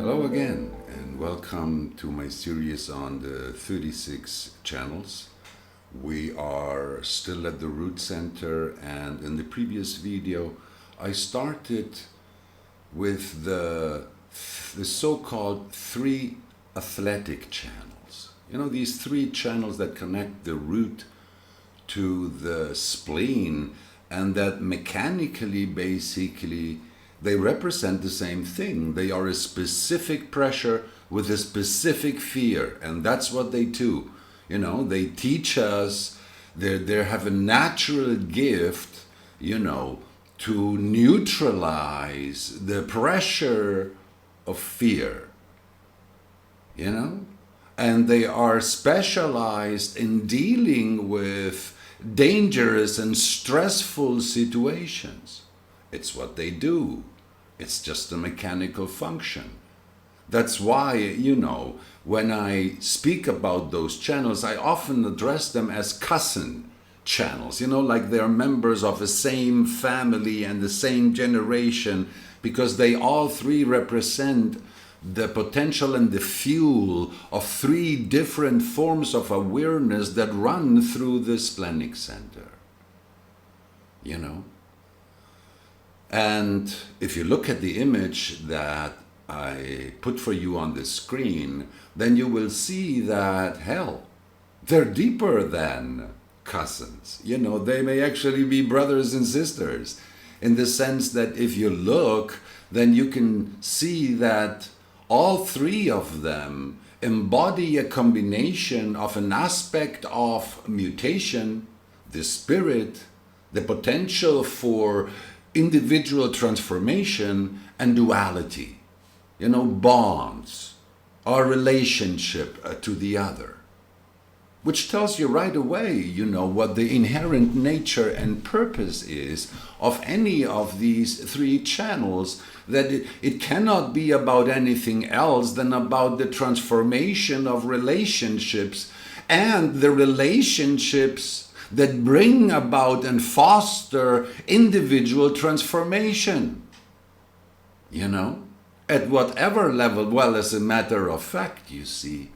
Hello again, and welcome to my series on the 36 channels. We are still at the root center, and in the previous video I started with the so-called three athletic channels. You know, these three channels that connect the root to the spleen, and that mechanically, basically, they represent the same thing. They are a specific pressure with a specific fear, and that's what they do. You know, they teach us, they have a natural gift, you know, to neutralize the pressure of fear, you know? And they are specialized in dealing with dangerous and stressful situations. It's what they do. It's just a mechanical function. That's why, you know, when I speak about those channels, I often address them as cousin channels, you know, like they're members of the same family and the same generation, because they all three represent the potential and the fuel of three different forms of awareness that run through the splenic center, you know. And if you look at the image that I put for you on the screen, then you will see that, hell, they're deeper than cousins. You know, they may actually be brothers and sisters, in the sense that if you look, then you can see that all three of them embody a combination of an aspect of mutation, the spirit, the potential for individual transformation, and duality. You know, bonds, our relationship to the other, which tells you right away, you know, what the inherent nature and purpose is of any of these three channels, that it cannot be about anything else than about the transformation of relationships, and the relationships that bring about and foster individual transformation, you know, at whatever level. Well, as a matter of fact, you see,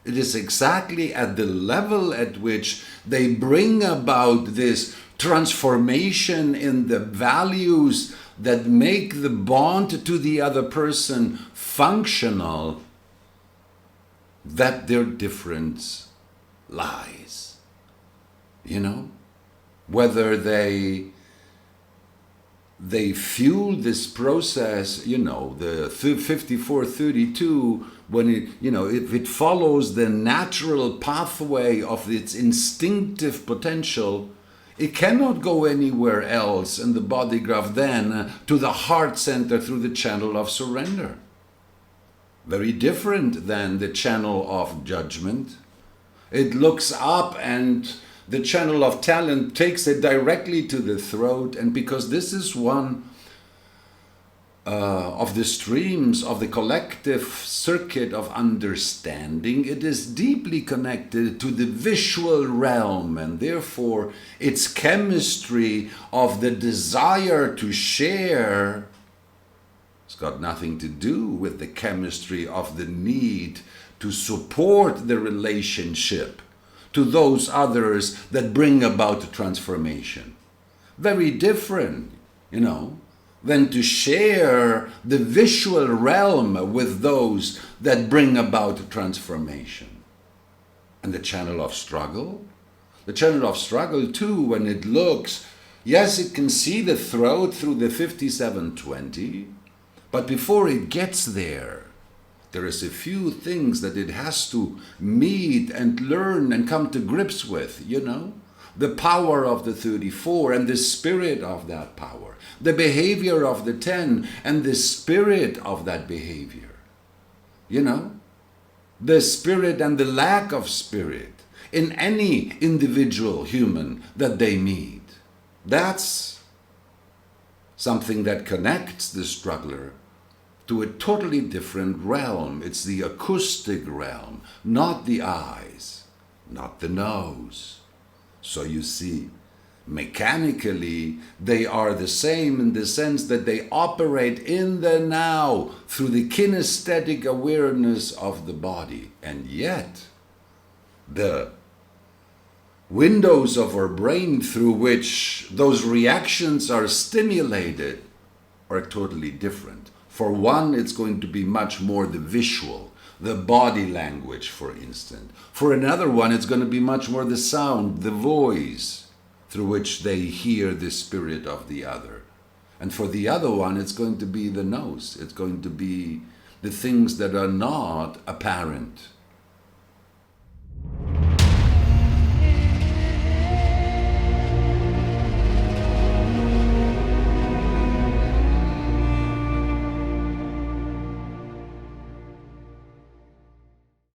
it is exactly at the level at which they bring about this transformation in the values that make the bond to the other person functional, that their difference lies. You know, whether they fuel this process, you know, the 5432, when it, you know, if it follows the natural pathway of its instinctive potential, it cannot go anywhere else in the body graph than to the heart center through the channel of surrender. Very different than the channel of judgment. It looks up, and the channel of talent takes it directly to the throat. And because this is one of the streams of the collective circuit of understanding, it is deeply connected to the visual realm, and therefore its chemistry of the desire to share, it's got nothing to do with the chemistry of the need to support the relationship to those others that bring about transformation. Very different, you know, than to share the visual realm with those that bring about transformation. And the channel of struggle? The channel of struggle too, when it looks, yes, it can see the throat through the 5720, but before it gets there, there is a few things that it has to meet and learn and come to grips with, you know? The power of the 34 and the spirit of that power. The behavior of the 10 and the spirit of that behavior. You know? The spirit and the lack of spirit in any individual human that they meet. That's something that connects the struggler to a totally different realm. It's the acoustic realm, not the eyes, not the nose. So you see, Mechanically, they are the same in the sense that they operate in the now through the kinesthetic awareness of the body. And yet, the windows of our brain through which those reactions are stimulated are totally different. For one, it's going to be much more the visual, the body language, for instance. For another one, it's going to be much more the sound, the voice, through which they hear the spirit of the other. And for the other one, it's going to be the nose. It's going to be the things that are not apparent.